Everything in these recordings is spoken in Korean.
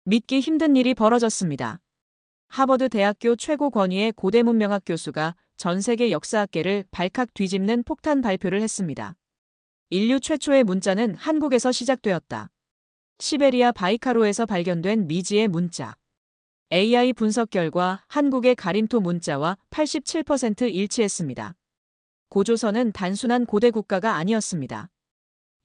믿기 힘든 일이 벌어졌습니다. 하버드 대학교 최고 권위의 고대 문명학 교수가 전 세계 역사학계를 발칵 뒤집는 폭탄 발표를 했습니다. 인류 최초의 문자는 한국에서 시작되었다. 시베리아 바이카로에서 발견된 미지의 문자. AI 분석 결과 한국의 가림토 문자와 87% 일치했습니다. 고조선은 단순한 고대 국가가 아니었습니다.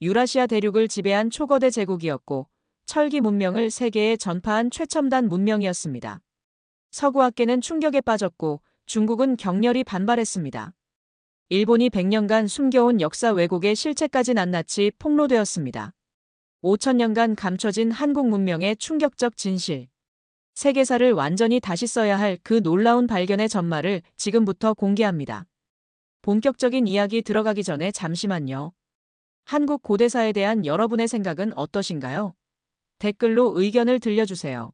유라시아 대륙을 지배한 초거대 제국이었고 철기 문명을 세계에 전파한 최첨단 문명이었습니다. 서구학계는 충격에 빠졌고 중국은 격렬히 반발했습니다. 일본이 100년간 숨겨온 역사 왜곡의 실체까지 낱낱이 폭로되었습니다. 5000년간 감춰진 한국 문명의 충격적 진실. 세계사를 완전히 다시 써야 할 그 놀라운 발견의 전말을 지금부터 공개합니다. 본격적인 이야기 들어가기 전에 잠시만요. 한국 고대사에 대한 여러분의 생각은 어떠신가요? 댓글로 의견을 들려주세요.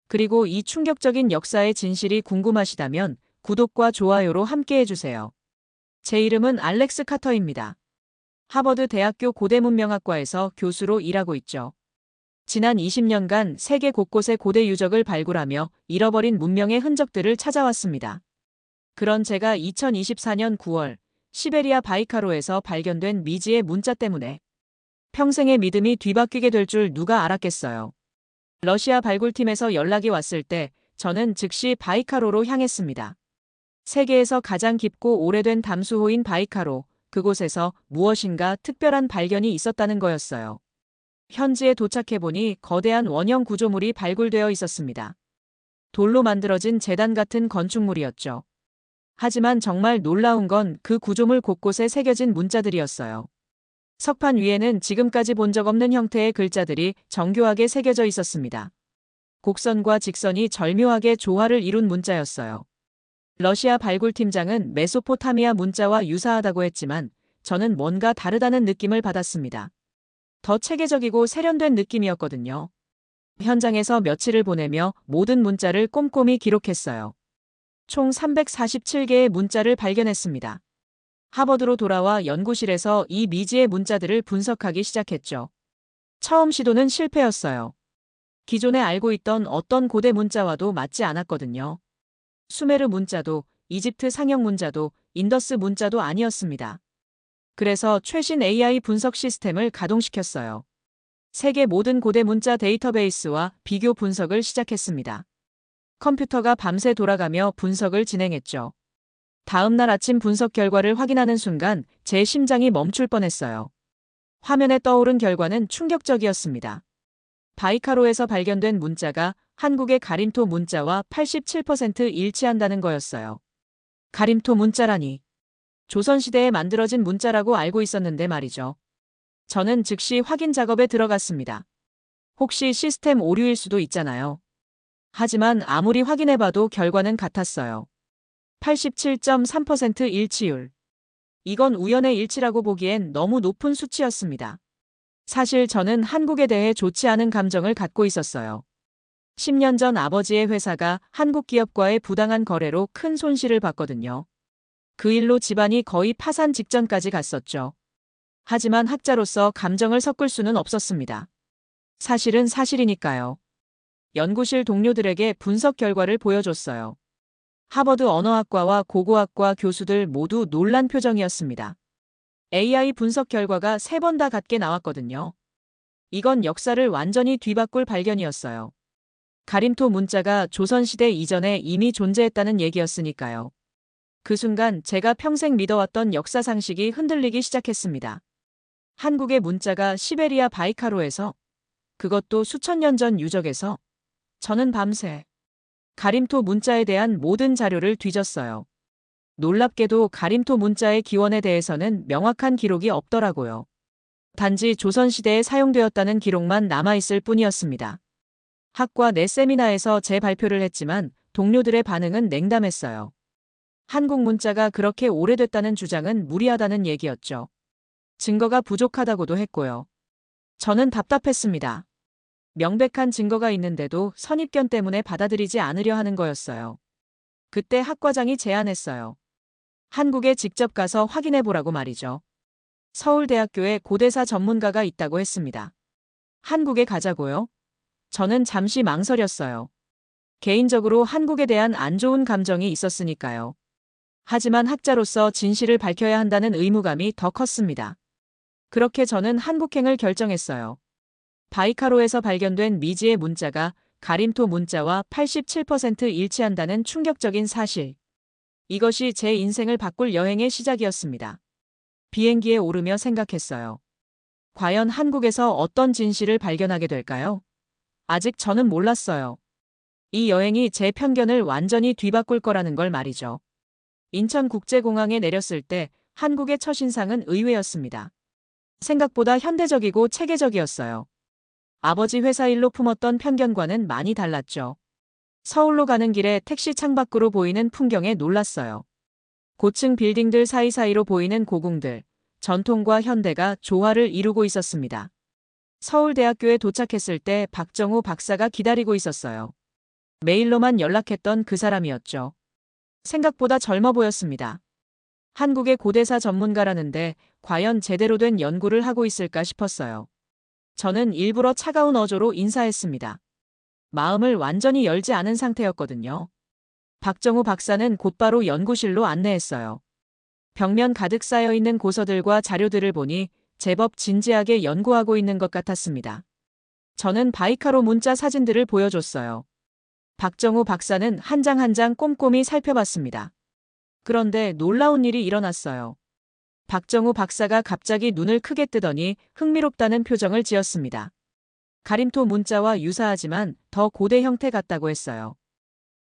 그리고 이 충격적인 역사의 진실이 궁금하시다면 구독과 좋아요로 함께해주세요. 제 이름은 알렉스 카터입니다. 하버드 대학교 고대문명학과에서 교수로 일하고 있죠. 지난 20년간 세계 곳곳의 고대 유적을 발굴하며 잃어버린 문명의 흔적들을 찾아왔습니다. 그런 제가 2024년 9월 시베리아 바이카로에서 발견된 미지의 문자 때문에 평생의 믿음이 뒤바뀌게 될 줄 누가 알았겠어요. 러시아 발굴팀에서 연락이 왔을 때 저는 즉시 바이카로로 향했습니다. 세계에서 가장 깊고 오래된 담수호인 바이카로, 그곳에서 무엇인가 특별한 발견이 있었다는 거였어요. 현지에 도착해보니 거대한 원형 구조물이 발굴되어 있었습니다. 돌로 만들어진 제단 같은 건축물이었죠. 하지만 정말 놀라운 건 그 구조물 곳곳에 새겨진 문자들이었어요. 석판 위에는 지금까지 본 적 없는 형태의 글자들이 정교하게 새겨져 있었습니다. 곡선과 직선이 절묘하게 조화를 이룬 문자였어요. 러시아 발굴팀장은 메소포타미아 문자와 유사하다고 했지만 저는 뭔가 다르다는 느낌을 받았습니다. 더 체계적이고 세련된 느낌이었거든요. 현장에서 며칠을 보내며 모든 문자를 꼼꼼히 기록했어요. 총 347개의 문자를 발견했습니다. 하버드로 돌아와 연구실에서 이 미지의 문자들을 분석하기 시작했죠. 처음 시도는 실패였어요. 기존에 알고 있던 어떤 고대 문자와도 맞지 않았거든요. 수메르 문자도, 이집트 상형 문자도, 인더스 문자도 아니었습니다. 그래서 최신 AI 분석 시스템을 가동시켰어요. 세계 모든 고대 문자 데이터베이스와 비교 분석을 시작했습니다. 컴퓨터가 밤새 돌아가며 분석을 진행했죠. 다음 날 아침 분석 결과를 확인하는 순간 제 심장이 멈출 뻔했어요. 화면에 떠오른 결과는 충격적이었습니다. 바이카로에서 발견된 문자가 한국의 가림토 문자와 87% 일치한다는 거였어요. 가림토 문자라니. 조선시대에 만들어진 문자라고 알고 있었는데 말이죠. 저는 즉시 확인 작업에 들어갔습니다. 혹시 시스템 오류일 수도 있잖아요. 하지만 아무리 확인해봐도 결과는 같았어요. 87.3% 일치율. 이건 우연의 일치라고 보기엔 너무 높은 수치였습니다. 사실 저는 한국에 대해 좋지 않은 감정을 갖고 있었어요. 10년 전 아버지의 회사가 한국 기업과의 부당한 거래로 큰 손실을 봤거든요. 그 일로 집안이 거의 파산 직전까지 갔었죠. 하지만 학자로서 감정을 섞을 수는 없었습니다. 사실은 사실이니까요. 연구실 동료들에게 분석 결과를 보여줬어요. 하버드 언어학과와 고고학과 교수들 모두 놀란 표정이었습니다. AI 분석 결과가 3번 다 같게 나왔거든요. 이건 역사를 완전히 뒤바꿀 발견이었어요. 가림토 문자가 조선시대 이전에 이미 존재했다는 얘기였으니까요. 그 순간 제가 평생 믿어왔던 역사 상식이 흔들리기 시작했습니다. 한국의 문자가 시베리아 바이카로에서, 그것도 수천 년 전 유적에서, 저는 밤새 가림토 문자에 대한 모든 자료를 뒤졌어요. 놀랍게도 가림토 문자의 기원에 대해서는 명확한 기록이 없더라고요. 단지 조선시대에 사용되었다는 기록만 남아있을 뿐이었습니다. 학과 내 세미나에서 제 발표를 했지만 동료들의 반응은 냉담했어요. 한국 문자가 그렇게 오래됐다는 주장은 무리하다는 얘기였죠. 증거가 부족하다고도 했고요. 저는 답답했습니다. 명백한 증거가 있는데도 선입견 때문에 받아들이지 않으려 하는 거였어요. 그때 학과장이 제안했어요. 한국에 직접 가서 확인해보라고 말이죠. 서울대학교에 고대사 전문가가 있다고 했습니다. 한국에 가자고요? 저는 잠시 망설였어요. 개인적으로 한국에 대한 안 좋은 감정이 있었으니까요. 하지만 학자로서 진실을 밝혀야 한다는 의무감이 더 컸습니다. 그렇게 저는 한국행을 결정했어요. 바이카로에서 발견된 미지의 문자가 가림토 문자와 87% 일치한다는 충격적인 사실. 이것이 제 인생을 바꿀 여행의 시작이었습니다. 비행기에 오르며 생각했어요. 과연 한국에서 어떤 진실을 발견하게 될까요? 아직 저는 몰랐어요. 이 여행이 제 편견을 완전히 뒤바꿀 거라는 걸 말이죠. 인천국제공항에 내렸을 때 한국의 첫인상은 의외였습니다. 생각보다 현대적이고 체계적이었어요. 아버지 회사 일로 품었던 편견과는 많이 달랐죠. 서울로 가는 길에 택시 창밖으로 보이는 풍경에 놀랐어요. 고층 빌딩들 사이사이로 보이는 고궁들, 전통과 현대가 조화를 이루고 있었습니다. 서울대학교에 도착했을 때 박정우 박사가 기다리고 있었어요. 메일로만 연락했던 그 사람이었죠. 생각보다 젊어 보였습니다. 한국의 고대사 전문가라는데 과연 제대로 된 연구를 하고 있을까 싶었어요. 저는 일부러 차가운 어조로 인사했습니다. 마음을 완전히 열지 않은 상태였거든요. 박정우 박사는 곧바로 연구실로 안내했어요. 벽면 가득 쌓여 있는 고서들과 자료들을 보니 제법 진지하게 연구하고 있는 것 같았습니다. 저는 바이카로 문자 사진들을 보여줬어요. 박정우 박사는 한 장 한 장 꼼꼼히 살펴봤습니다. 그런데 놀라운 일이 일어났어요. 박정우 박사가 갑자기 눈을 크게 뜨더니 흥미롭다는 표정을 지었습니다. 가림토 문자와 유사하지만 더 고대 형태 같다고 했어요.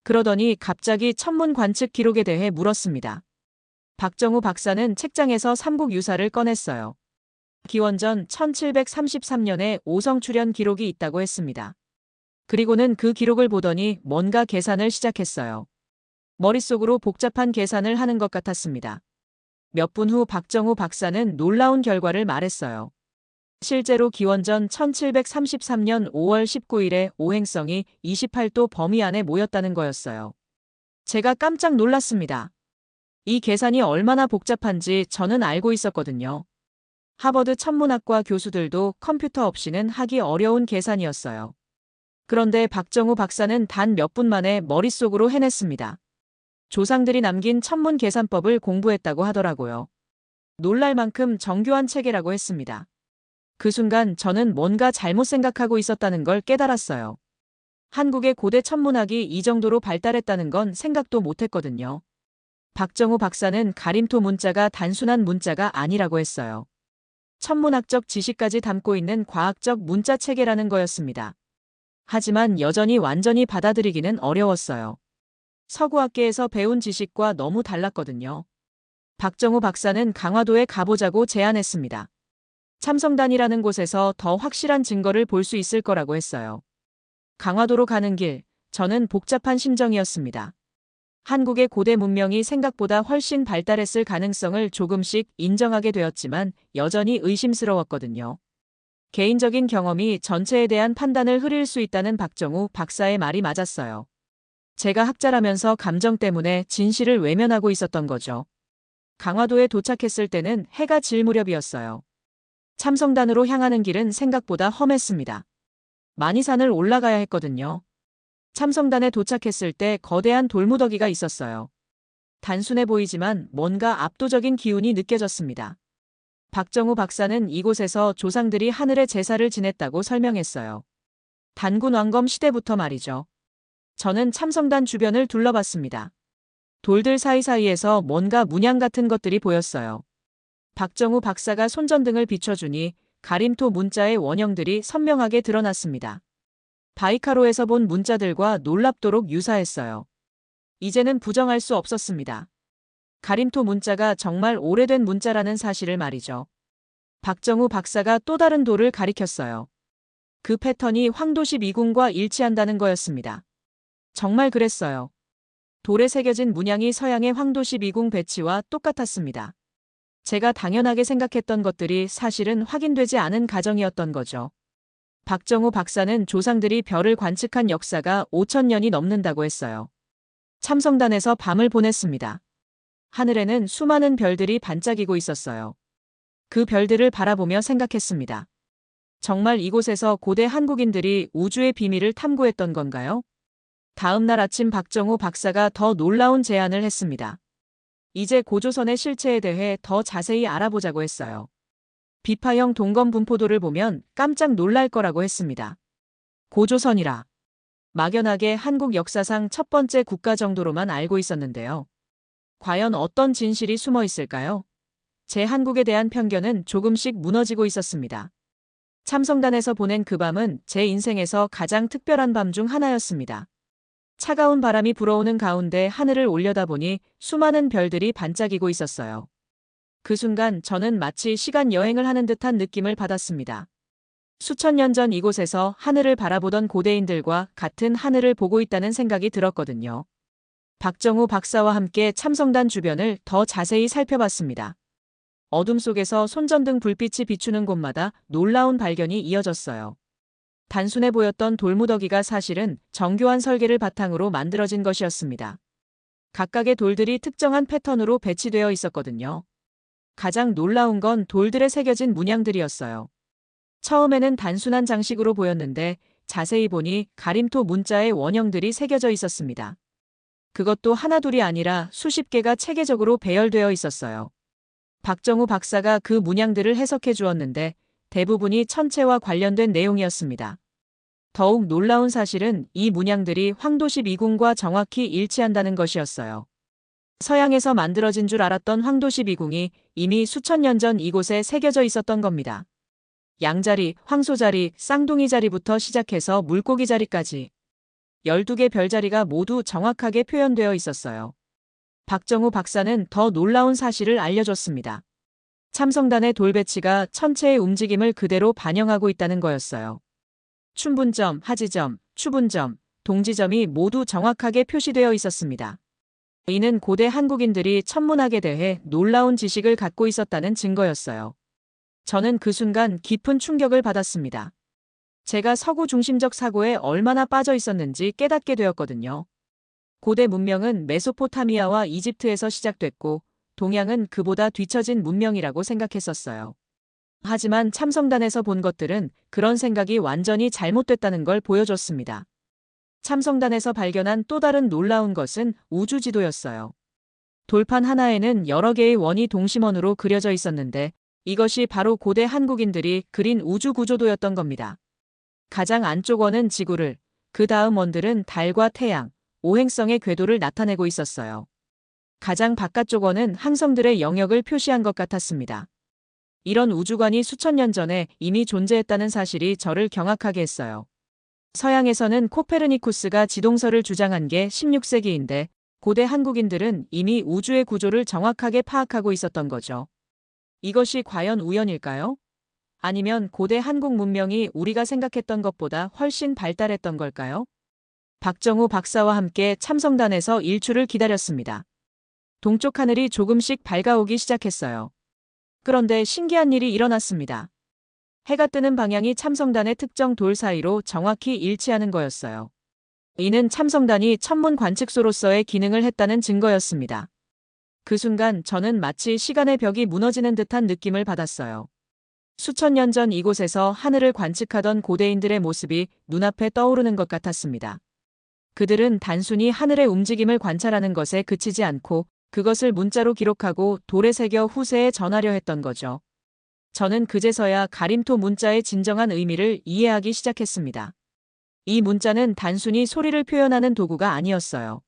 그러더니 갑자기 천문 관측 기록에 대해 물었습니다. 박정우 박사는 책장에서 삼국 유사를 꺼냈어요. 기원전 1733년에 오성 출현 기록이 있다고 했습니다. 그리고는 그 기록을 보더니 뭔가 계산을 시작했어요. 머릿속으로 복잡한 계산을 하는 것 같았습니다. 몇 분 후 박정우 박사는 놀라운 결과를 말했어요. 실제로 기원전 1733년 5월 19일에 오행성이 28도 범위 안에 모였다는 거였어요. 제가 깜짝 놀랐습니다. 이 계산이 얼마나 복잡한지 저는 알고 있었거든요. 하버드 천문학과 교수들도 컴퓨터 없이는 하기 어려운 계산이었어요. 그런데 박정우 박사는 단 몇 분 만에 머릿속으로 해냈습니다. 조상들이 남긴 천문 계산법을 공부했다고 하더라고요. 놀랄 만큼 정교한 체계라고 했습니다. 그 순간 저는 뭔가 잘못 생각하고 있었다는 걸 깨달았어요. 한국의 고대 천문학이 이 정도로 발달했다는 건 생각도 못했거든요. 박정우 박사는 가림토 문자가 단순한 문자가 아니라고 했어요. 천문학적 지식까지 담고 있는 과학적 문자 체계라는 거였습니다. 하지만 여전히 완전히 받아들이기는 어려웠어요. 서구학계에서 배운 지식과 너무 달랐거든요. 박정우 박사는 강화도에 가보자고 제안했습니다. 참성단이라는 곳에서 더 확실한 증거를 볼 수 있을 거라고 했어요. 강화도로 가는 길, 저는 복잡한 심정이었습니다. 한국의 고대 문명이 생각보다 훨씬 발달했을 가능성을 조금씩 인정하게 되었지만 여전히 의심스러웠거든요. 개인적인 경험이 전체에 대한 판단을 흐릴 수 있다는 박정우 박사의 말이 맞았어요. 제가 학자라면서 감정 때문에 진실을 외면하고 있었던 거죠. 강화도에 도착했을 때는 해가 질 무렵이었어요. 참성단으로 향하는 길은 생각보다 험했습니다. 많이 산을 올라가야 했거든요. 참성단에 도착했을 때 거대한 돌무더기가 있었어요. 단순해 보이지만 뭔가 압도적인 기운이 느껴졌습니다. 박정우 박사는 이곳에서 조상들이 하늘의 제사를 지냈다고 설명했어요. 단군 왕검 시대부터 말이죠. 저는 참성단 주변을 둘러봤습니다. 돌들 사이사이에서 뭔가 문양 같은 것들이 보였어요. 박정우 박사가 손전등을 비춰주니 가림토 문자의 원형들이 선명하게 드러났습니다. 바이카로에서 본 문자들과 놀랍도록 유사했어요. 이제는 부정할 수 없었습니다. 가림토 문자가 정말 오래된 문자라는 사실을 말이죠. 박정우 박사가 또 다른 돌을 가리켰어요. 그 패턴이 황도십 이궁과 일치한다는 거였습니다. 정말 그랬어요. 돌에 새겨진 문양이 서양의 황도십 이궁 배치와 똑같았습니다. 제가 당연하게 생각했던 것들이 사실은 확인되지 않은 가정이었던 거죠. 박정우 박사는 조상들이 별을 관측한 역사가 5,000년이 넘는다고 했어요. 참성단에서 밤을 보냈습니다. 하늘에는 수많은 별들이 반짝이고 있었어요. 그 별들을 바라보며 생각했습니다. 정말 이곳에서 고대 한국인들이 우주의 비밀을 탐구했던 건가요? 다음 날 아침 박정우 박사가 더 놀라운 제안을 했습니다. 이제 고조선의 실체에 대해 더 자세히 알아보자고 했어요. 비파형 동검 분포도를 보면 깜짝 놀랄 거라고 했습니다. 고조선이라. 막연하게 한국 역사상 첫 번째 국가 정도로만 알고 있었는데요. 과연 어떤 진실이 숨어 있을까요? 제 한국에 대한 편견은 조금씩 무너지고 있었습니다. 참성단에서 보낸 그 밤은 제 인생에서 가장 특별한 밤 중 하나였습니다. 차가운 바람이 불어오는 가운데 하늘을 올려다보니 수많은 별들이 반짝이고 있었어요. 그 순간 저는 마치 시간 여행을 하는 듯한 느낌을 받았습니다. 수천 년 전 이곳에서 하늘을 바라보던 고대인들과 같은 하늘을 보고 있다는 생각이 들었거든요. 박정우 박사와 함께 참성단 주변을 더 자세히 살펴봤습니다. 어둠 속에서 손전등 불빛이 비추는 곳마다 놀라운 발견이 이어졌어요. 단순해 보였던 돌무더기가 사실은 정교한 설계를 바탕으로 만들어진 것이었습니다. 각각의 돌들이 특정한 패턴으로 배치되어 있었거든요. 가장 놀라운 건 돌들에 새겨진 문양들이었어요. 처음에는 단순한 장식으로 보였는데 자세히 보니 가림토 문자의 원형들이 새겨져 있었습니다. 그것도 하나둘이 아니라 수십 개가 체계적으로 배열되어 있었어요. 박정우 박사가 그 문양들을 해석해 주었는데 대부분이 천체와 관련된 내용이었습니다. 더욱 놀라운 사실은 이 문양들이 황도 12궁과 정확히 일치한다는 것이었어요. 서양에서 만들어진 줄 알았던 황도 12궁이 이미 수천 년 전 이곳에 새겨져 있었던 겁니다. 양자리, 황소자리, 쌍둥이 자리부터 시작해서 물고기 자리까지 12개 별자리가 모두 정확하게 표현되어 있었어요. 박정우 박사는 더 놀라운 사실을 알려줬습니다. 참성단의 돌배치가 천체의 움직임을 그대로 반영하고 있다는 거였어요. 춘분점, 하지점, 추분점, 동지점이 모두 정확하게 표시되어 있었습니다. 이는 고대 한국인들이 천문학에 대해 놀라운 지식을 갖고 있었다는 증거였어요. 저는 그 순간 깊은 충격을 받았습니다. 제가 서구 중심적 사고에 얼마나 빠져 있었는지 깨닫게 되었거든요. 고대 문명은 메소포타미아와 이집트에서 시작됐고 동양은 그보다 뒤처진 문명이라고 생각했었어요. 하지만 참성단에서 본 것들은 그런 생각이 완전히 잘못됐다는 걸 보여줬습니다. 참성단에서 발견한 또 다른 놀라운 것은 우주지도였어요. 돌판 하나에는 여러 개의 원이 동심원으로 그려져 있었는데 이것이 바로 고대 한국인들이 그린 우주구조도였던 겁니다. 가장 안쪽 원은 지구를, 그 다음 원들은 달과 태양, 오행성의 궤도를 나타내고 있었어요. 가장 바깥쪽 원은 항성들의 영역을 표시한 것 같았습니다. 이런 우주관이 수천 년 전에 이미 존재했다는 사실이 저를 경악하게 했어요. 서양에서는 코페르니쿠스가 지동설을 주장한 게 16세기인데 고대 한국인들은 이미 우주의 구조를 정확하게 파악하고 있었던 거죠. 이것이 과연 우연일까요? 아니면 고대 한국 문명이 우리가 생각했던 것보다 훨씬 발달했던 걸까요? 박정우 박사와 함께 참성단에서 일출을 기다렸습니다. 동쪽 하늘이 조금씩 밝아오기 시작했어요. 그런데 신기한 일이 일어났습니다. 해가 뜨는 방향이 참성단의 특정 돌 사이로 정확히 일치하는 거였어요. 이는 참성단이 천문 관측소로서의 기능을 했다는 증거였습니다. 그 순간 저는 마치 시간의 벽이 무너지는 듯한 느낌을 받았어요. 수천 년 전 이곳에서 하늘을 관측하던 고대인들의 모습이 눈앞에 떠오르는 것 같았습니다. 그들은 단순히 하늘의 움직임을 관찰하는 것에 그치지 않고 그것을 문자로 기록하고 돌에 새겨 후세에 전하려 했던 거죠. 저는 그제서야 가림토 문자의 진정한 의미를 이해하기 시작했습니다. 이 문자는 단순히 소리를 표현하는 도구가 아니었어요.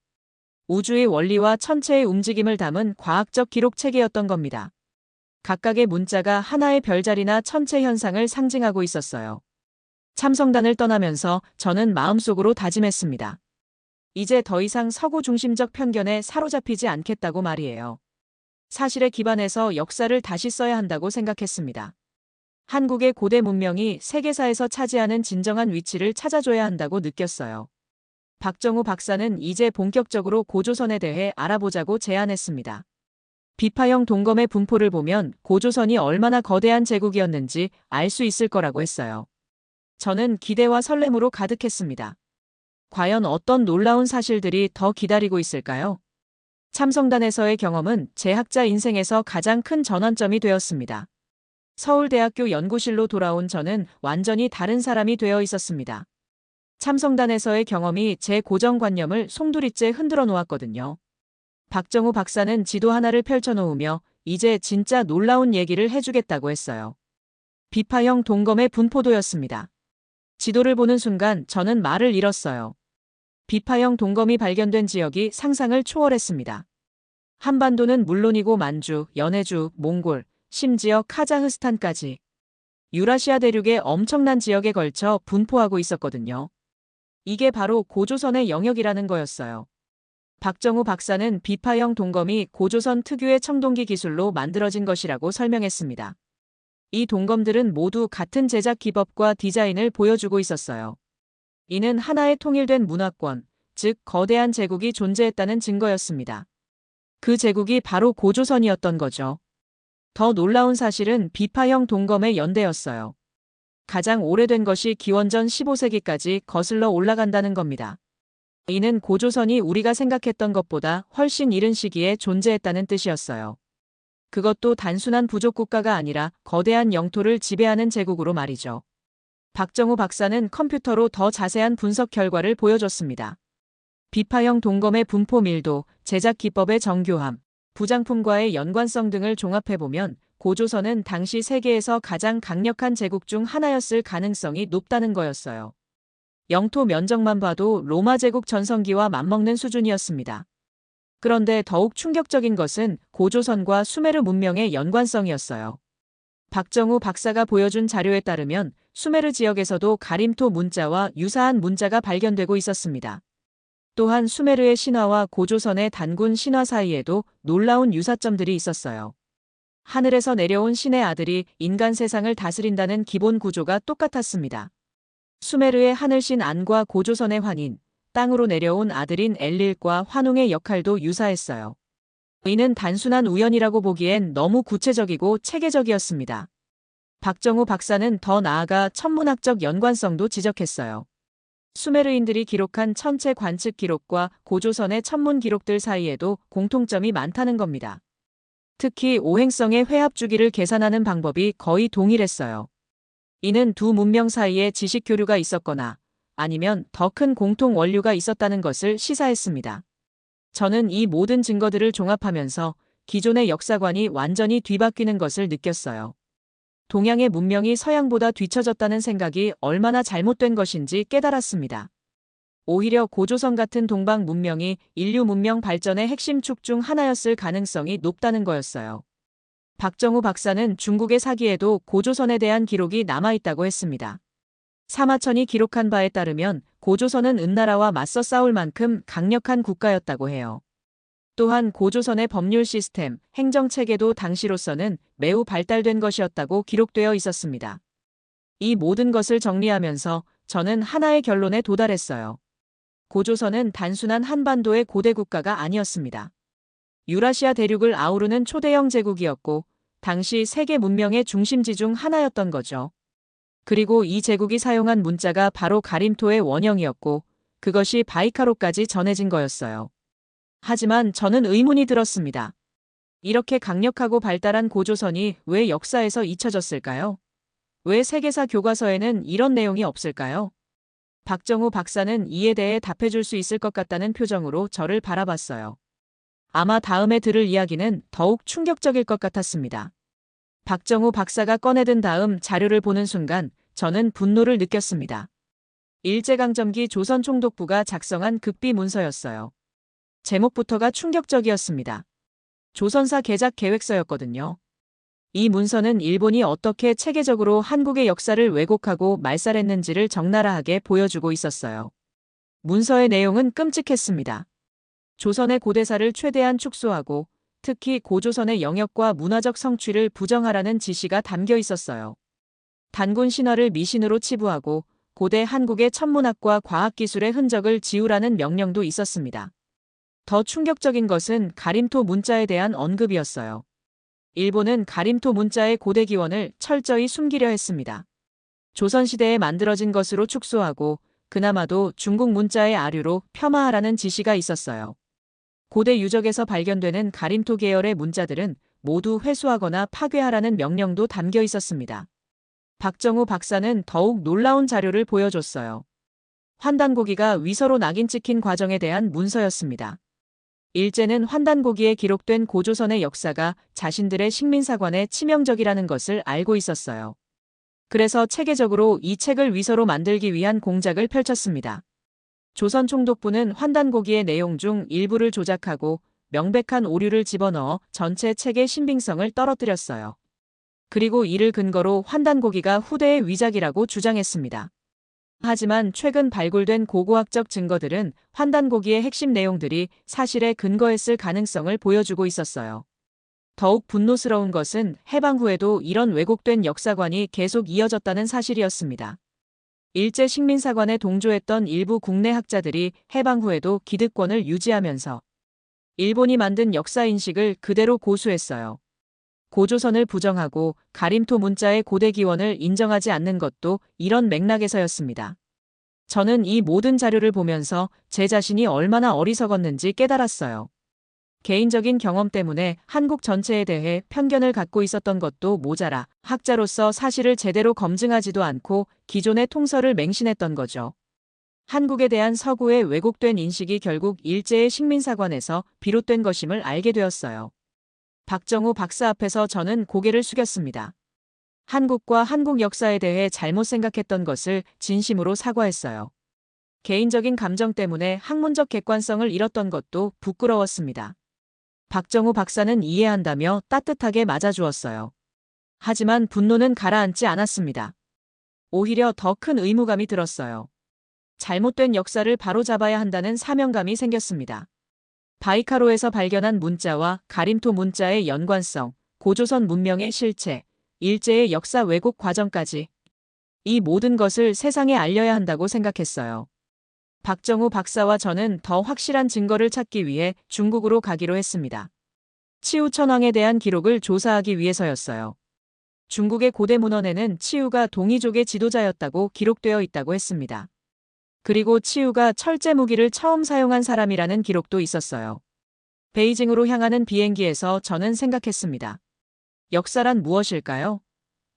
우주의 원리와 천체의 움직임을 담은 과학적 기록 체계였던 겁니다. 각각의 문자가 하나의 별자리나 천체 현상을 상징하고 있었어요. 참성단을 떠나면서 저는 마음속으로 다짐했습니다. 이제 더 이상 서구 중심적 편견에 사로잡히지 않겠다고 말이에요. 사실에 기반해서 역사를 다시 써야 한다고 생각했습니다. 한국의 고대 문명이 세계사에서 차지하는 진정한 위치를 찾아줘야 한다고 느꼈어요. 박정우 박사는 이제 본격적으로 고조선에 대해 알아보자고 제안했습니다. 비파형 동검의 분포를 보면 고조선이 얼마나 거대한 제국이었는지 알 수 있을 거라고 했어요. 저는 기대와 설렘으로 가득했습니다. 과연 어떤 놀라운 사실들이 더 기다리고 있을까요? 참성단에서의 경험은 제 학자 인생에서 가장 큰 전환점이 되었습니다. 서울대학교 연구실로 돌아온 저는 완전히 다른 사람이 되어 있었습니다. 참성단에서의 경험이 제 고정관념을 송두리째 흔들어 놓았거든요. 박정우 박사는 지도 하나를 펼쳐놓으며 이제 진짜 놀라운 얘기를 해주겠다고 했어요. 비파형 동검의 분포도였습니다. 지도를 보는 순간 저는 말을 잃었어요. 비파형 동검이 발견된 지역이 상상을 초월했습니다. 한반도는 물론이고 만주, 연해주, 몽골, 심지어 카자흐스탄까지 유라시아 대륙의 엄청난 지역에 걸쳐 분포하고 있었거든요. 이게 바로 고조선의 영역이라는 거였어요. 박정우 박사는 비파형 동검이 고조선 특유의 청동기 기술로 만들어진 것이라고 설명했습니다. 이 동검들은 모두 같은 제작 기법과 디자인을 보여주고 있었어요. 이는 하나의 통일된 문화권, 즉 거대한 제국이 존재했다는 증거였습니다. 그 제국이 바로 고조선이었던 거죠. 더 놀라운 사실은 비파형 동검의 연대였어요. 가장 오래된 것이 기원전 15세기까지 거슬러 올라간다는 겁니다. 이는 고조선이 우리가 생각했던 것보다 훨씬 이른 시기에 존재했다는 뜻이었어요. 그것도 단순한 부족 국가가 아니라 거대한 영토를 지배하는 제국으로 말이죠. 박정우 박사는 컴퓨터로 더 자세한 분석 결과를 보여줬습니다. 비파형 동검의 분포 밀도, 제작 기법의 정교함, 부장품과의 연관성 등을 종합해보면 고조선은 당시 세계에서 가장 강력한 제국 중 하나였을 가능성이 높다는 거였어요. 영토 면적만 봐도 로마 제국 전성기와 맞먹는 수준이었습니다. 그런데 더욱 충격적인 것은 고조선과 수메르 문명의 연관성이었어요. 박정우 박사가 보여준 자료에 따르면 수메르 지역에서도 가림토 문자와 유사한 문자가 발견되고 있었습니다. 또한 수메르의 신화와 고조선의 단군 신화 사이에도 놀라운 유사점들이 있었어요. 하늘에서 내려온 신의 아들이 인간 세상을 다스린다는 기본 구조가 똑같았습니다. 수메르의 하늘신 안과 고조선의 환인, 땅으로 내려온 아들인 엘릴과 환웅의 역할도 유사했어요. 이는 단순한 우연이라고 보기엔 너무 구체적이고 체계적이었습니다. 박정우 박사는 더 나아가 천문학적 연관성도 지적했어요. 수메르인들이 기록한 천체 관측 기록과 고조선의 천문 기록들 사이에도 공통점이 많다는 겁니다. 특히 오행성의 회합 주기를 계산하는 방법이 거의 동일했어요. 이는 두 문명 사이에 지식 교류가 있었거나 아니면 더 큰 공통 원류가 있었다는 것을 시사했습니다. 저는 이 모든 증거들을 종합하면서 기존의 역사관이 완전히 뒤바뀌는 것을 느꼈어요. 동양의 문명이 서양보다 뒤처졌다는 생각이 얼마나 잘못된 것인지 깨달았습니다. 오히려 고조선 같은 동방 문명이 인류 문명 발전의 핵심 축 중 하나였을 가능성이 높다는 거였어요. 박정우 박사는 중국의 사기에도 고조선에 대한 기록이 남아있다고 했습니다. 사마천이 기록한 바에 따르면 고조선은 은나라와 맞서 싸울 만큼 강력한 국가였다고 해요. 또한 고조선의 법률 시스템, 행정체계도 당시로서는 매우 발달된 것이었다고 기록되어 있었습니다. 이 모든 것을 정리하면서 저는 하나의 결론에 도달했어요. 고조선은 단순한 한반도의 고대 국가가 아니었습니다. 유라시아 대륙을 아우르는 초대형 제국이었고 당시 세계 문명의 중심지 중 하나였던 거죠. 그리고 이 제국이 사용한 문자가 바로 가림토의 원형이었고 그것이 바이카로까지 전해진 거였어요. 하지만 저는 의문이 들었습니다. 이렇게 강력하고 발달한 고조선이 왜 역사에서 잊혀졌을까요? 왜 세계사 교과서에는 이런 내용이 없을까요? 박정우 박사는 이에 대해 답해줄 수 있을 것 같다는 표정으로 저를 바라봤어요. 아마 다음에 들을 이야기는 더욱 충격적일 것 같았습니다. 박정우 박사가 꺼내든 다음 자료를 보는 순간 저는 분노를 느꼈습니다. 일제강점기 조선총독부가 작성한 극비 문서였어요. 제목부터가 충격적이었습니다. 조선사 개작 계획서였거든요. 이 문서는 일본이 어떻게 체계적으로 한국의 역사를 왜곡하고 말살했는지를 적나라하게 보여주고 있었어요. 문서의 내용은 끔찍했습니다. 조선의 고대사를 최대한 축소하고 특히 고조선의 영역과 문화적 성취를 부정하라는 지시가 담겨 있었어요. 단군 신화를 미신으로 치부하고 고대 한국의 천문학과 과학기술의 흔적을 지우라는 명령도 있었습니다. 더 충격적인 것은 가림토 문자에 대한 언급이었어요. 일본은 가림토 문자의 고대 기원을 철저히 숨기려 했습니다. 조선시대에 만들어진 것으로 축소하고 그나마도 중국 문자의 아류로 폄하하라는 지시가 있었어요. 고대 유적에서 발견되는 가림토 계열의 문자들은 모두 회수하거나 파괴하라는 명령도 담겨 있었습니다. 박정우 박사는 더욱 놀라운 자료를 보여줬어요. 환단고기가 위서로 낙인 찍힌 과정에 대한 문서였습니다. 일제는 환단고기에 기록된 고조선의 역사가 자신들의 식민사관에 치명적이라는 것을 알고 있었어요. 그래서 체계적으로 이 책을 위서로 만들기 위한 공작을 펼쳤습니다. 조선총독부는 환단고기의 내용 중 일부를 조작하고 명백한 오류를 집어넣어 전체 책의 신빙성을 떨어뜨렸어요. 그리고 이를 근거로 환단고기가 후대의 위작이라고 주장했습니다. 하지만 최근 발굴된 고고학적 증거들은 환단고기의 핵심 내용들이 사실에 근거했을 가능성을 보여주고 있었어요. 더욱 분노스러운 것은 해방 후에도 이런 왜곡된 역사관이 계속 이어졌다는 사실이었습니다. 일제 식민사관에 동조했던 일부 국내 학자들이 해방 후에도 기득권을 유지하면서 일본이 만든 역사인식을 그대로 고수했어요. 고조선을 부정하고 가림토 문자의 고대 기원을 인정하지 않는 것도 이런 맥락에서였습니다. 저는 이 모든 자료를 보면서 제 자신이 얼마나 어리석었는지 깨달았어요. 개인적인 경험 때문에 한국 전체에 대해 편견을 갖고 있었던 것도 모자라 학자로서 사실을 제대로 검증하지도 않고 기존의 통설을 맹신했던 거죠. 한국에 대한 서구의 왜곡된 인식이 결국 일제의 식민사관에서 비롯된 것임을 알게 되었어요. 박정우 박사 앞에서 저는 고개를 숙였습니다. 한국과 한국 역사에 대해 잘못 생각했던 것을 진심으로 사과했어요. 개인적인 감정 때문에 학문적 객관성을 잃었던 것도 부끄러웠습니다. 박정우 박사는 이해한다며 따뜻하게 맞아주었어요. 하지만 분노는 가라앉지 않았습니다. 오히려 더 큰 의무감이 들었어요. 잘못된 역사를 바로잡아야 한다는 사명감이 생겼습니다. 바이카로에서 발견한 문자와 가림토 문자의 연관성, 고조선 문명의 실체, 일제의 역사 왜곡 과정까지 이 모든 것을 세상에 알려야 한다고 생각했어요. 박정우 박사와 저는 더 확실한 증거를 찾기 위해 중국으로 가기로 했습니다. 치우천왕에 대한 기록을 조사하기 위해서였어요. 중국의 고대 문헌에는 치우가 동이족의 지도자였다고 기록되어 있다고 했습니다. 그리고 치우가 철제 무기를 처음 사용한 사람이라는 기록도 있었어요. 베이징으로 향하는 비행기에서 저는 생각했습니다. 역사란 무엇일까요?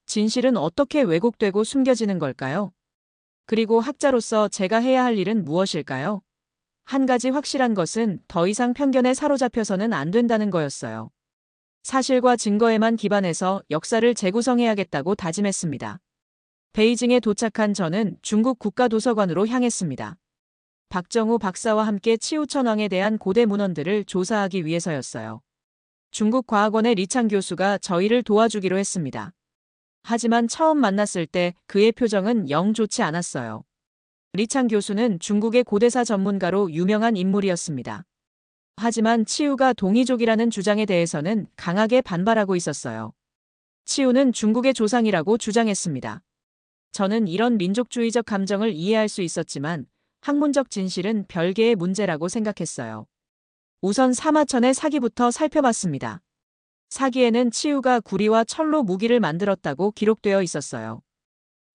진실은 어떻게 왜곡되고 숨겨지는 걸까요? 그리고 학자로서 제가 해야 할 일은 무엇일까요? 한 가지 확실한 것은 더 이상 편견에 사로잡혀서는 안 된다는 거였어요. 사실과 증거에만 기반해서 역사를 재구성해야겠다고 다짐했습니다. 베이징에 도착한 저는 중국 국가도서관으로 향했습니다. 박정우 박사와 함께 치우천왕에 대한 고대 문헌들을 조사하기 위해서였어요. 중국 과학원의 리창 교수가 저희를 도와주기로 했습니다. 하지만 처음 만났을 때 그의 표정은 영 좋지 않았어요. 리창 교수는 중국의 고대사 전문가로 유명한 인물이었습니다. 하지만 치우가 동이족이라는 주장에 대해서는 강하게 반발하고 있었어요. 치우는 중국의 조상이라고 주장했습니다. 저는 이런 민족주의적 감정을 이해할 수 있었지만 학문적 진실은 별개의 문제라고 생각했어요. 우선 사마천의 사기부터 살펴봤습니다. 사기에는 치우가 구리와 철로 무기를 만들었다고 기록되어 있었어요.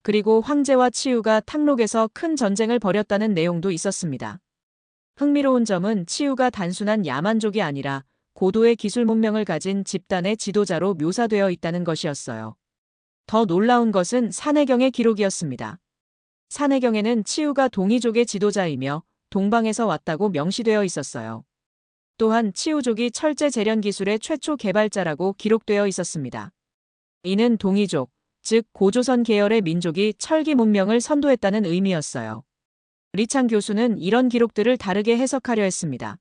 그리고 황제와 치우가 탕록에서 큰 전쟁을 벌였다는 내용도 있었습니다. 흥미로운 점은 치우가 단순한 야만족이 아니라 고도의 기술 문명을 가진 집단의 지도자로 묘사되어 있다는 것이었어요. 더 놀라운 것은 산해경의 기록이었습니다. 산해경에는 치우가 동이족의 지도자이며 동방에서 왔다고 명시되어 있었어요. 또한 치우족이 철제 재련 기술의 최초 개발자라고 기록되어 있었습니다. 이는 동이족, 즉 고조선 계열의 민족이 철기 문명을 선도했다는 의미였어요. 리창 교수는 이런 기록들을 다르게 해석하려 했습니다.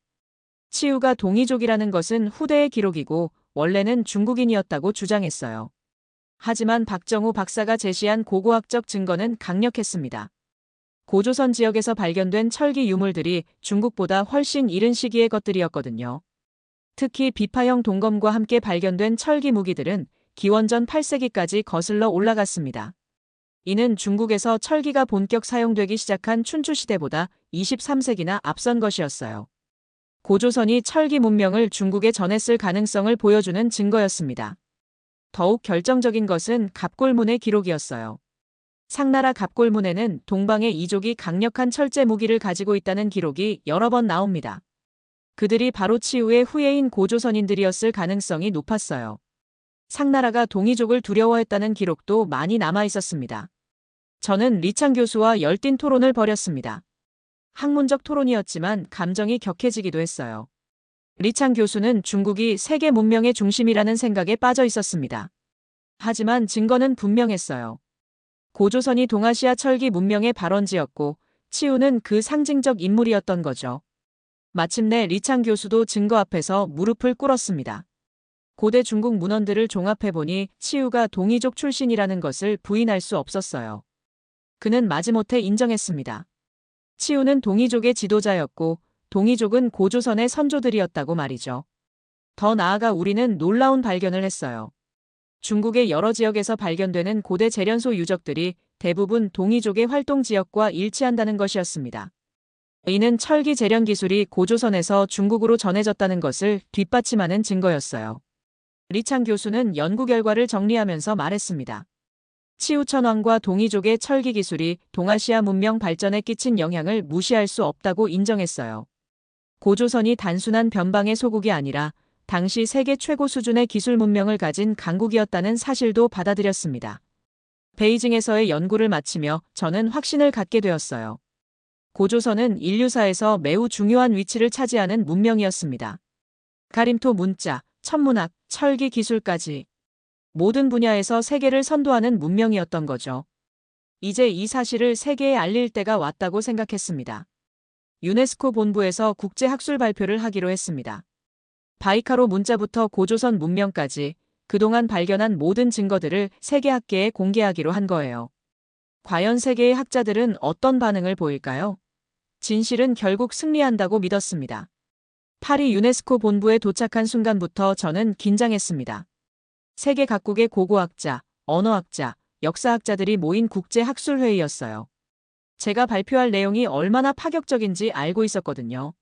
치우가 동이족이라는 것은 후대의 기록이고 원래는 중국인이었다고 주장했어요. 하지만 박정우 박사가 제시한 고고학적 증거는 강력했습니다. 고조선 지역에서 발견된 철기 유물들이 중국보다 훨씬 이른 시기의 것들이었거든요. 특히 비파형 동검과 함께 발견된 철기 무기들은 기원전 8세기까지 거슬러 올라갔습니다. 이는 중국에서 철기가 본격 사용되기 시작한 춘추시대보다 23세기나 앞선 것이었어요. 고조선이 철기 문명을 중국에 전했을 가능성을 보여주는 증거였습니다. 더욱 결정적인 것은 갑골문의 기록이었어요. 상나라 갑골문에는 동방의 이족이 강력한 철제 무기를 가지고 있다는 기록이 여러 번 나옵니다. 그들이 바로 치우의 후예인 고조선인들이었을 가능성이 높았어요. 상나라가 동이족을 두려워했다는 기록도 많이 남아 있었습니다. 저는 리창 교수와 열띤 토론을 벌였습니다. 학문적 토론이었지만 감정이 격해지기도 했어요. 리창 교수는 중국이 세계 문명의 중심이라는 생각에 빠져 있었습니다. 하지만 증거는 분명했어요. 고조선이 동아시아 철기 문명의 발원지였고 치우는 그 상징적 인물이었던 거죠. 마침내 리창 교수도 증거 앞에서 무릎을 꿇었습니다. 고대 중국 문헌들을 종합해보니 치우가 동이족 출신이라는 것을 부인할 수 없었어요. 그는 마지못해 인정했습니다. 치우는 동이족의 지도자였고 동이족은 고조선의 선조들이었다고 말이죠. 더 나아가 우리는 놀라운 발견을 했어요. 중국의 여러 지역에서 발견되는 고대 재련소 유적들이 대부분 동이족의 활동 지역과 일치한다는 것이었습니다. 이는 철기 재련 기술이 고조선에서 중국으로 전해졌다는 것을 뒷받침하는 증거였어요. 리창 교수는 연구 결과를 정리하면서 말했습니다. 치우천왕과 동이족의 철기 기술이 동아시아 문명 발전에 끼친 영향을 무시할 수 없다고 인정했어요. 고조선이 단순한 변방의 소국이 아니라 당시 세계 최고 수준의 기술 문명을 가진 강국이었다는 사실도 받아들였습니다. 베이징에서의 연구를 마치며 저는 확신을 갖게 되었어요. 고조선은 인류사에서 매우 중요한 위치를 차지하는 문명이었습니다. 가림토 문자, 천문학, 철기 기술까지 모든 분야에서 세계를 선도하는 문명이었던 거죠. 이제 이 사실을 세계에 알릴 때가 왔다고 생각했습니다. 유네스코 본부에서 국제학술 발표를 하기로 했습니다. 바이카로 문자부터 고조선 문명까지 그동안 발견한 모든 증거들을 세계학계에 공개하기로 한 거예요. 과연 세계의 학자들은 어떤 반응을 보일까요? 진실은 결국 승리한다고 믿었습니다. 파리 유네스코 본부에 도착한 순간부터 저는 긴장했습니다. 세계 각국의 고고학자, 언어학자, 역사학자들이 모인 국제학술회의였어요. 제가 발표할 내용이 얼마나 파격적인지 알고 있었거든요.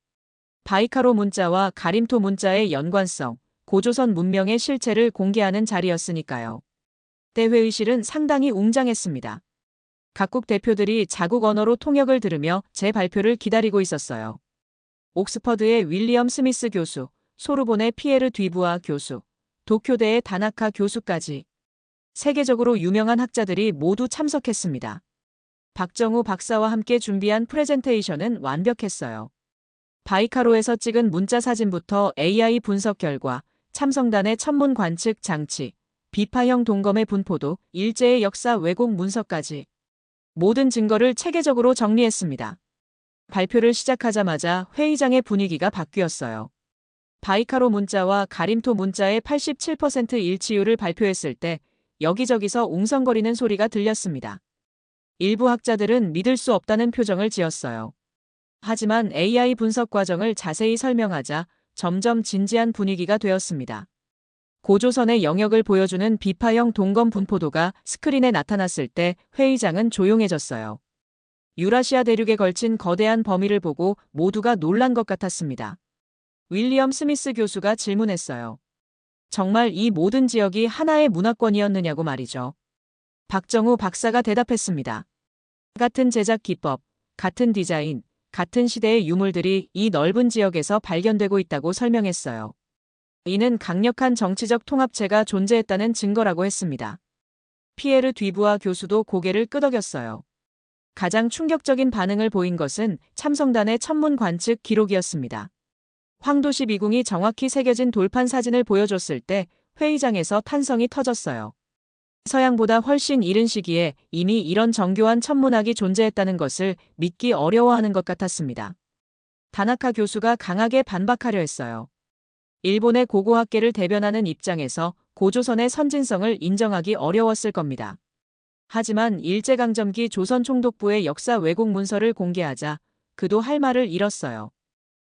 바이카로 문자와 가림토 문자의 연관성, 고조선 문명의 실체를 공개하는 자리였으니까요. 때 회의실은 상당히 웅장했습니다. 각국 대표들이 자국 언어로 통역을 들으며 제 발표를 기다리고 있었어요. 옥스퍼드의 윌리엄 스미스 교수, 소르본의 피에르 뒤부아 교수, 도쿄대의 다나카 교수까지 세계적으로 유명한 학자들이 모두 참석했습니다. 박정우 박사와 함께 준비한 프레젠테이션은 완벽했어요. 바이카로에서 찍은 문자 사진부터 AI 분석 결과, 참성단의 천문 관측 장치, 비파형 동검의 분포도, 일제의 역사 왜곡 문서까지 모든 증거를 체계적으로 정리했습니다. 발표를 시작하자마자 회의장의 분위기가 바뀌었어요. 바이카로 문자와 가림토 문자의 87% 일치율을 발표했을 때 여기저기서 웅성거리는 소리가 들렸습니다. 일부 학자들은 믿을 수 없다는 표정을 지었어요. 하지만 AI 분석 과정을 자세히 설명하자 점점 진지한 분위기가 되었습니다. 고조선의 영역을 보여주는 비파형 동검 분포도가 스크린에 나타났을 때 회의장은 조용해졌어요. 유라시아 대륙에 걸친 거대한 범위를 보고 모두가 놀란 것 같았습니다. 윌리엄 스미스 교수가 질문했어요. 정말 이 모든 지역이 하나의 문화권이었느냐고 말이죠. 박정우 박사가 대답했습니다. 같은 제작 기법, 같은 디자인, 같은 시대의 유물들이 이 넓은 지역에서 발견되고 있다고 설명했어요. 이는 강력한 정치적 통합체가 존재했다는 증거라고 했습니다. 피에르 뒤부아 교수도 고개를 끄덕였어요. 가장 충격적인 반응을 보인 것은 참성단의 천문 관측 기록이었습니다. 황도시 미궁이 정확히 새겨진 돌판 사진을 보여줬을 때 회의장에서 탄성이 터졌어요. 서양보다 훨씬 이른 시기에 이미 이런 정교한 천문학이 존재했다는 것을 믿기 어려워하는 것 같았습니다. 다나카 교수가 강하게 반박하려 했어요. 일본의 고고학계를 대변하는 입장에서 고조선의 선진성을 인정하기 어려웠을 겁니다. 하지만 일제강점기 조선 총독부의 역사 왜곡 문서를 공개하자 그도 할 말을 잃었어요.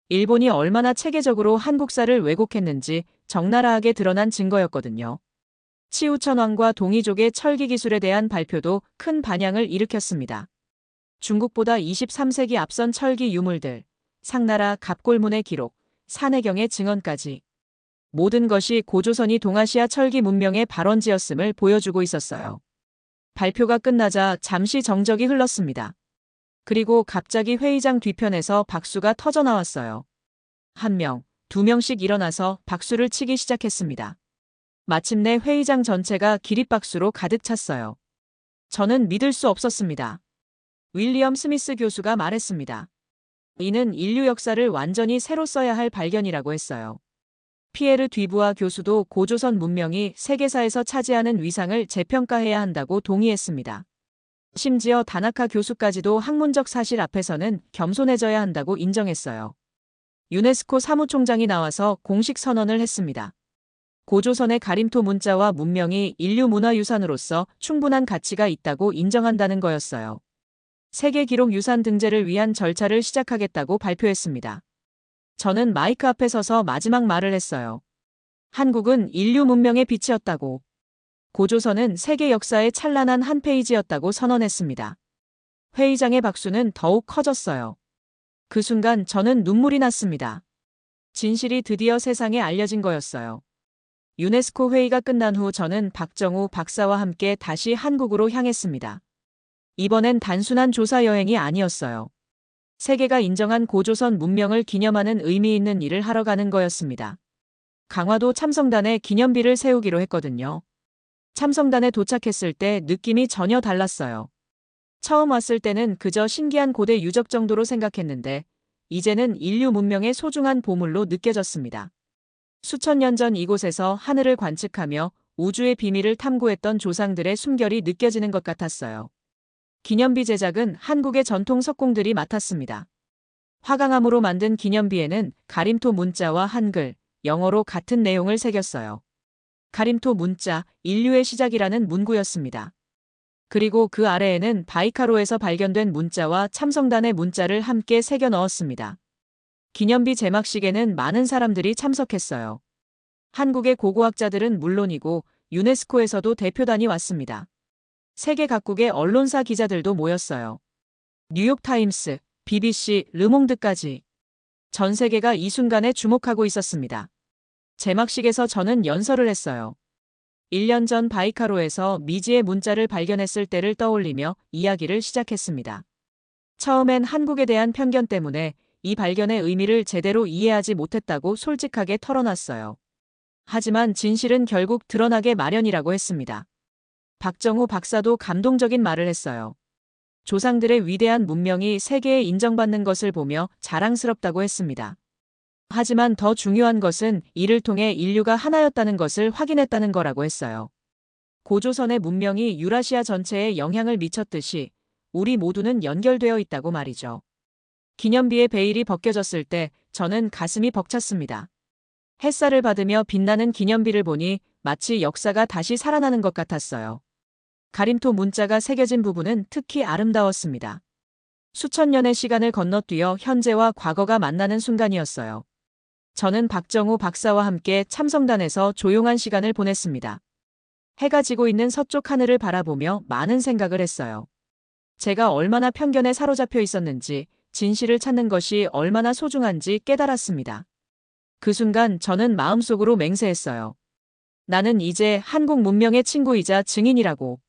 일본이 얼마나 체계적으로 한국사를 왜곡했는지 적나라하게 드러난 증거였거든요. 치우천왕과 동이족의 철기 기술에 대한 발표도 큰 반향을 일으켰습니다. 중국보다 23세기 앞선 철기 유물들, 상나라 갑골문의 기록, 산해경의 증언까지 모든 것이 고조선이 동아시아 철기 문명의 발원지였음을 보여주고 있었어요. 발표가 끝나자 잠시 정적이 흘렀습니다. 그리고 갑자기 회의장 뒤편에서 박수가 터져나왔어요. 한 명, 두 명씩 일어나서 박수를 치기 시작했습니다. 마침내 회의장 전체가 기립박수로 가득 찼어요. 저는 믿을 수 없었습니다. 윌리엄 스미스 교수가 말했습니다. 이는 인류 역사를 완전히 새로 써야 할 발견이라고 했어요. 피에르 뒤부아 교수도 고조선 문명이 세계사에서 차지하는 위상을 재평가해야 한다고 동의했습니다. 심지어 다나카 교수까지도 학문적 사실 앞에서는 겸손해져야 한다고 인정했어요. 유네스코 사무총장이 나와서 공식 선언을 했습니다. 고조선의 가림토 문자와 문명이 인류 문화유산으로서 충분한 가치가 있다고 인정한다는 거였어요. 세계기록유산 등재를 위한 절차를 시작하겠다고 발표했습니다. 저는 마이크 앞에 서서 마지막 말을 했어요. 한국은 인류 문명의 빛이었다고. 고조선은 세계 역사의 찬란한 한 페이지였다고 선언했습니다. 회의장의 박수는 더욱 커졌어요. 그 순간 저는 눈물이 났습니다. 진실이 드디어 세상에 알려진 거였어요. 유네스코 회의가 끝난 후 저는 박정우 박사와 함께 다시 한국으로 향했습니다. 이번엔 단순한 조사 여행이 아니었어요. 세계가 인정한 고조선 문명을 기념하는 의미 있는 일을 하러 가는 거였습니다. 강화도 참성단에 기념비를 세우기로 했거든요. 참성단에 도착했을 때 느낌이 전혀 달랐어요. 처음 왔을 때는 그저 신기한 고대 유적 정도로 생각했는데 이제는 인류 문명의 소중한 보물로 느껴졌습니다. 수천 년 전 이곳에서 하늘을 관측하며 우주의 비밀을 탐구했던 조상들의 숨결이 느껴지는 것 같았어요. 기념비 제작은 한국의 전통 석공들이 맡았습니다. 화강암으로 만든 기념비에는 가림토 문자와 한글, 영어로 같은 내용을 새겼어요. 가림토 문자, 인류의 시작이라는 문구였습니다. 그리고 그 아래에는 바이카로에서 발견된 문자와 참성단의 문자를 함께 새겨 넣었습니다. 기념비 제막식에는 많은 사람들이 참석했어요. 한국의 고고학자들은 물론이고 유네스코에서도 대표단이 왔습니다. 세계 각국의 언론사 기자들도 모였어요. 뉴욕타임스, BBC, 르몽드까지. 전 세계가 이 순간에 주목하고 있었습니다. 제막식에서 저는 연설을 했어요. 1년 전 바이카로에서 미지의 문자를 발견했을 때를 떠올리며 이야기를 시작했습니다. 처음엔 한국에 대한 편견 때문에 이 발견의 의미를 제대로 이해하지 못했다고 솔직하게 털어놨어요. 하지만 진실은 결국 드러나게 마련이라고 했습니다. 박정우 박사도 감동적인 말을 했어요. 조상들의 위대한 문명이 세계에 인정받는 것을 보며 자랑스럽다고 했습니다. 하지만 더 중요한 것은 이를 통해 인류가 하나였다는 것을 확인했다는 거라고 했어요. 고조선의 문명이 유라시아 전체에 영향을 미쳤듯이 우리 모두는 연결되어 있다고 말이죠. 기념비의 베일이 벗겨졌을 때 저는 가슴이 벅찼습니다. 햇살을 받으며 빛나는 기념비를 보니 마치 역사가 다시 살아나는 것 같았어요. 가림토 문자가 새겨진 부분은 특히 아름다웠습니다. 수천 년의 시간을 건너뛰어 현재와 과거가 만나는 순간이었어요. 저는 박정우 박사와 함께 참성단에서 조용한 시간을 보냈습니다. 해가 지고 있는 서쪽 하늘을 바라보며 많은 생각을 했어요. 제가 얼마나 편견에 사로잡혀 있었는지, 진실을 찾는 것이 얼마나 소중한지 깨달았습니다. 그 순간 저는 마음속으로 맹세했어요. 나는 이제 한국 문명의 친구이자 증인이라고.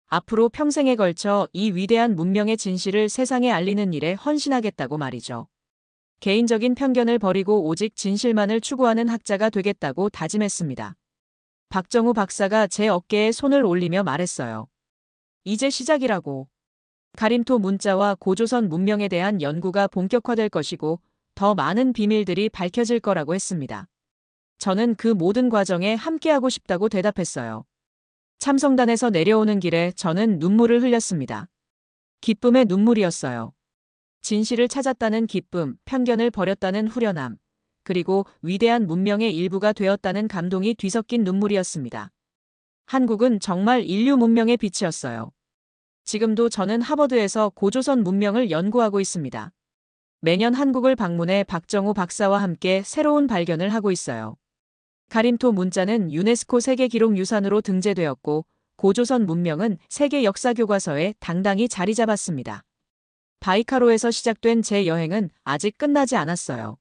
앞으로 평생에 걸쳐 이 위대한 문명의 진실을 세상에 알리는 일에 헌신하겠다고 말이죠. 개인적인 편견을 버리고 오직 진실만을 추구하는 학자가 되겠다고 다짐했습니다. 박정우 박사가 제 어깨에 손을 올리며 말했어요. 이제 시작이라고. 가림토 문자와 고조선 문명에 대한 연구가 본격화될 것이고 더 많은 비밀들이 밝혀질 거라고 했습니다. 저는 그 모든 과정에 함께하고 싶다고 대답했어요. 참성단에서 내려오는 길에 저는 눈물을 흘렸습니다. 기쁨의 눈물이었어요. 진실을 찾았다는 기쁨, 편견을 버렸다는 후련함, 그리고 위대한 문명의 일부가 되었다는 감동이 뒤섞인 눈물이었습니다. 한국은 정말 인류 문명의 빛이었어요. 지금도 저는 하버드에서 고조선 문명을 연구하고 있습니다. 매년 한국을 방문해 박정우 박사와 함께 새로운 발견을 하고 있어요. 가림토 문자는 유네스코 세계기록유산으로 등재되었고 고조선 문명은 세계 역사교과서에 당당히 자리 잡았습니다. 바이카로에서 시작된 제 여행은 아직 끝나지 않았어요.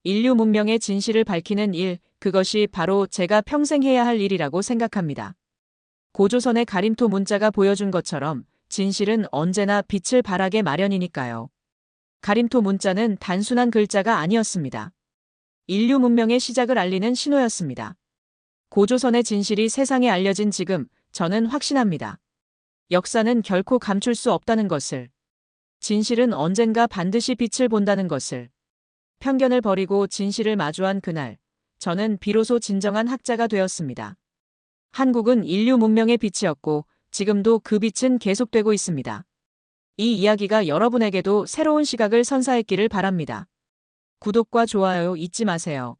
인류 문명의 진실을 밝히는 일, 그것이 바로 제가 평생 해야 할 일이라고 생각합니다. 고조선의 가림토 문자가 보여준 것처럼 진실은 언제나 빛을 발하게 마련이니까요. 가림토 문자는 단순한 글자가 아니었습니다. 인류 문명의 시작을 알리는 신호였습니다. 고조선의 진실이 세상에 알려진 지금 저는 확신합니다. 역사는 결코 감출 수 없다는 것을. 진실은 언젠가 반드시 빛을 본다는 것을. 편견을 버리고 진실을 마주한 그날, 저는 비로소 진정한 학자가 되었습니다. 한국은 인류 문명의 빛이었고 지금도 그 빛은 계속되고 있습니다. 이 이야기가 여러분에게도 새로운 시각을 선사했기를 바랍니다. 구독과 좋아요 잊지 마세요.